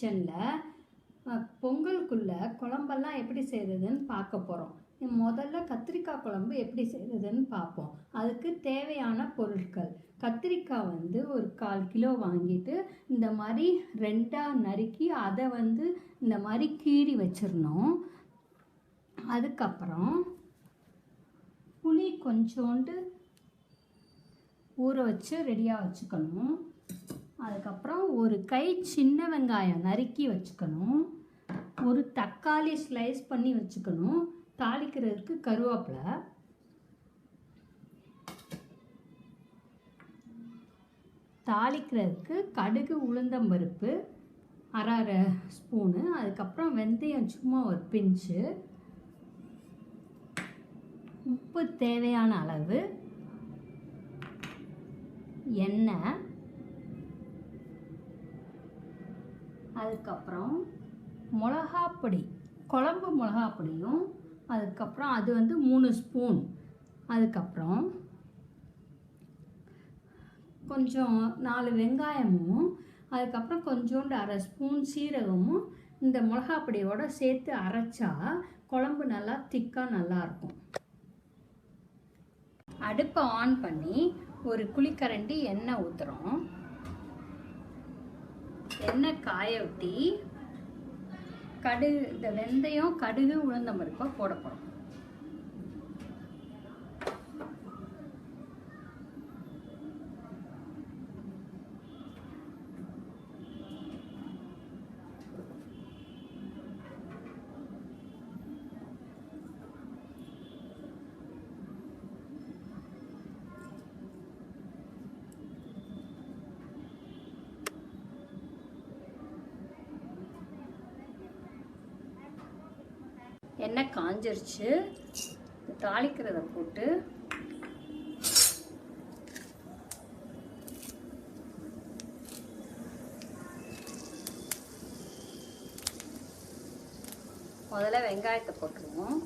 கிச்சனில் பொங்கலுக்குள்ள குழம்பெல்லாம் எப்படி செய்கிறதுன்னு பார்க்க போகிறோம். முதல்ல கத்திரிக்காய் குழம்பு எப்படி செய்கிறதுன்னு பார்ப்போம். அதுக்கு தேவையான பொருட்கள்: கத்திரிக்காய் ஒரு 1/4 கிலோ வாங்கிட்டு இந்த மாதிரி 2ஆக நறுக்கி அதை இந்த மாதிரி கீறி வச்சிடணும். அதுக்கப்புறம் புளி கொஞ்சோண்டு ஊற வச்சு ரெடியாக வச்சுக்கணும். அதுக்கப்புறம் ஒரு கை சின்ன வெங்காயம் நறுக்கி வச்சுக்கணும். ஒரு தக்காளி ஸ்லைஸ் பண்ணி வச்சுக்கணும். தாளிக்கிறதுக்கு கருவேப்பிலை, தாளிக்கிறதுக்கு கடுகு உளுந்தம்பருப்பு அரை ஸ்பூனு, அதுக்கப்புறம் வெந்தயம் சும்மா ஒரு பிஞ்சு, உப்பு தேவையான அளவு, எண்ணெய், அதுக்கப்புறம் மிளகாப்பொடி, குழம்பு மிளகாப்பொடியும், அதுக்கப்புறம் அது 3 ஸ்பூன், அதுக்கப்புறம் கொஞ்சம் 4 வெங்காயமும், அதுக்கப்புறம் கொஞ்சோண்டு அரை ஸ்பூன் சீரகமும் இந்த மிளகாப்பொடியோடு சேர்த்து அரைச்சா குழம்பு நல்லா திக்காக நல்லாயிருக்கும். அடுப்பை ஆன் பண்ணி ஒரு குழிக்கரண்டி எண்ணெய் ஊற்றுறோம். எண்ணெய் காய ஊற்றி கடுகு, இந்த வெந்தயம் கடுகு உளுந்தம்பருப்பை போட போகிறோம். எண்ணெய் காஞ்சிருச்சு. தாளிக்கிறத போட்டு முதல்ல வெங்காயத்தை போட்டுருவோம்.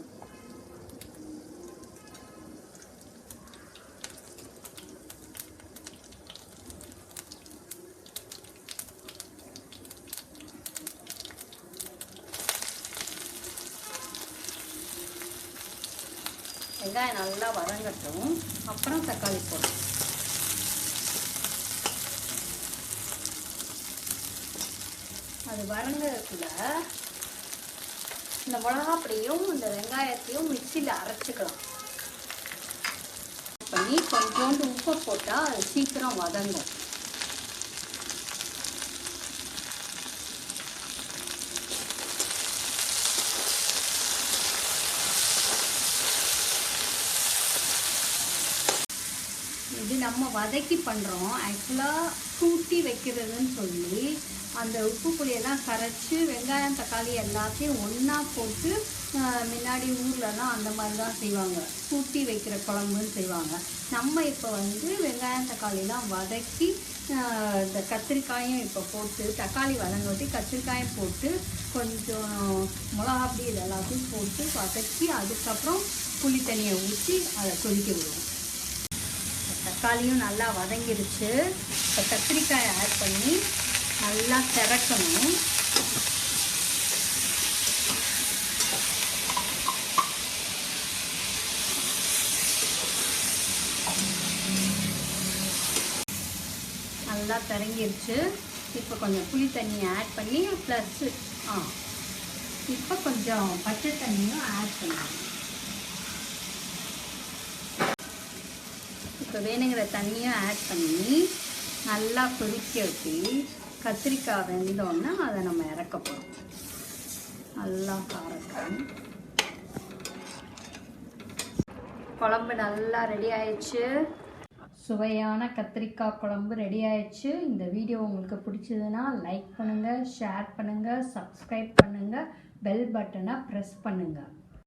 வெங்காயம் நல்லா வதங்கட்டும். அப்புறம் தக்காளி போடும். அது வதங்கிறதுக்குள்ள இந்த மிளகாப்பொடியும் இந்த வெங்காயத்தையும் மிக்சியில் அரைச்சிக்கலாம். பண்ணி கொஞ்சோண்டு உப்பு போட்டால் அது சீக்கிரம் வதங்கும். இது நம்ம வதக்கி பண்ணுறோம். ஆக்சுவலாக கூட்டி வைக்கிறதுன்னு சொல்லி அந்த உப்பு புளியெல்லாம் கரைச்சி வெங்காயம் தக்காளி எல்லாத்தையும் ஒன்றா போட்டு முன்னாடி ஊர்லலாம் அந்த மாதிரி தான் செய்வாங்க. கூட்டி வைக்கிற குழம்புன்னு செய்வாங்க. நம்ம இப்போ வெங்காயம் தக்காளிலாம் வதக்கி இந்த கத்திரிக்காயும் இப்போ போட்டு தக்காளி வதங்க ஊற்றி கத்திரிக்காயும் போட்டு கொஞ்சம் மிளகாப்பொடி இது எல்லாத்தையும் போட்டு வதக்கி அதுக்கப்புறம் புளி தண்ணியை ஊற்றி அதை கொதிக்க விடுவோம். தக்காளியும் நல்லா வதங்கிடுச்சு. இப்போ கத்திரிக்காயை ஆட் பண்ணி நல்லா திறக்கணும். நல்லா திறங்கிடுச்சு. இப்போ கொஞ்சம் புளி தண்ணியை ஆட் பண்ணி ப்ளஸ் இப்போ கொஞ்சம் பச்சை தண்ணியும் ஆட் பண்ணணும். இப்போ வேணுங்கிற தண்ணியும் ஆட் பண்ணி நல்லா கொதிக்க ஊற்றி கத்திரிக்காய் வெந்தோன்னா அதை நம்ம இறக்க போகிறோம். நல்லா காரட்டும். குழம்பு நல்லா ரெடி ஆயிடுச்சு. சுவையான கத்திரிக்காய் குழம்பு ரெடி ஆயிடுச்சு. இந்த வீடியோ உங்களுக்கு பிடிச்சதுன்னா லைக் பண்ணுங்கள், ஷேர் பண்ணுங்கள், சப்ஸ்கிரைப் பண்ணுங்கள், பெல் பட்டனை ப்ரெஸ் பண்ணுங்கள்.